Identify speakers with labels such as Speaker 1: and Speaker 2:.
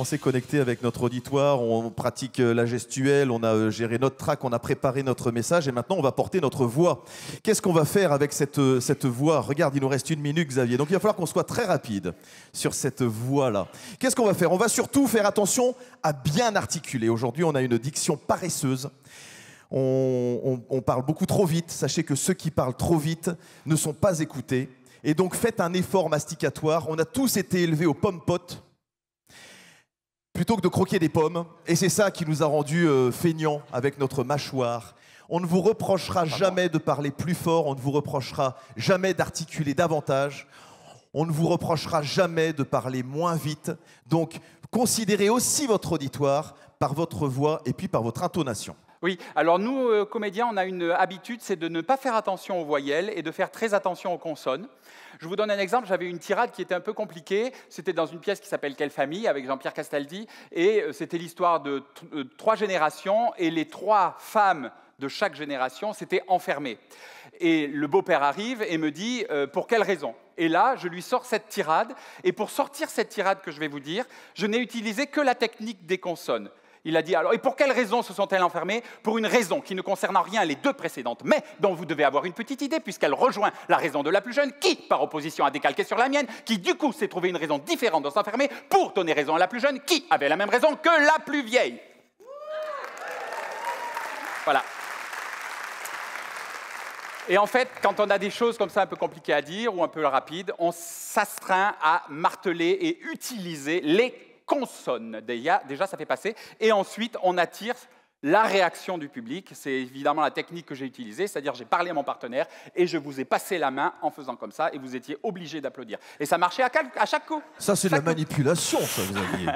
Speaker 1: On s'est connecté avec notre auditoire, on pratique la gestuelle, on a géré notre track, on a préparé notre message et maintenant on va porter notre voix. Qu'est-ce qu'on va faire avec cette voix? Regarde, il nous reste 1 minute, Xavier. Donc il va falloir qu'on soit très rapide sur cette voix-là. Qu'est-ce qu'on va faire? On va surtout faire attention à bien articuler. Aujourd'hui, on a une diction paresseuse. On parle beaucoup trop vite. Sachez que ceux qui parlent trop vite ne sont pas écoutés. Et donc faites un effort masticatoire. On a tous été élevés aux pommes-potes plutôt que de croquer des pommes. Et c'est ça qui nous a rendus feignants avec notre mâchoire. On ne vous reprochera jamais de parler plus fort, on ne vous reprochera jamais d'articuler davantage, on ne vous reprochera jamais de parler moins vite. Donc, considérez aussi votre auditoire par votre voix et puis par votre intonation.
Speaker 2: Oui, alors nous, comédiens, on a une habitude, c'est de ne pas faire attention aux voyelles et de faire très attention aux consonnes. Je vous donne un exemple, j'avais une tirade qui était un peu compliquée, c'était dans une pièce qui s'appelle « Quelle famille ?» avec Jean-Pierre Castaldi, et c'était l'histoire de 3 générations, et les 3 femmes de chaque génération s'étaient enfermées. Et le beau-père arrive et me dit « Pour quelle raison ?» Et là, je lui sors cette tirade, et pour sortir cette tirade que je vais vous dire, je n'ai utilisé que la technique des consonnes. Il a dit alors, et pour quelle raison se sont-elles enfermées? Pour une raison qui ne concerne en rien les 2 précédentes, mais dont vous devez avoir une petite idée, puisqu'elle rejoint la raison de la plus jeune, qui, par opposition, a décalqué sur la mienne, qui, du coup, s'est trouvé une raison différente de s'enfermer, pour donner raison à la plus jeune, qui avait la même raison que la plus vieille. Voilà. Et en fait, quand on a des choses comme ça un peu compliquées à dire, ou un peu rapides, on s'astreint à marteler et utiliser les consonnes. Déjà, ça fait passer. Et ensuite, on attire la réaction du public. C'est évidemment la technique que j'ai utilisée, c'est-à-dire j'ai parlé à mon partenaire et je vous ai passé la main en faisant comme ça et vous étiez obligé d'applaudir. Et ça marchait à chaque coup.
Speaker 1: Ça, c'est de la manipulation, ça, Xavier.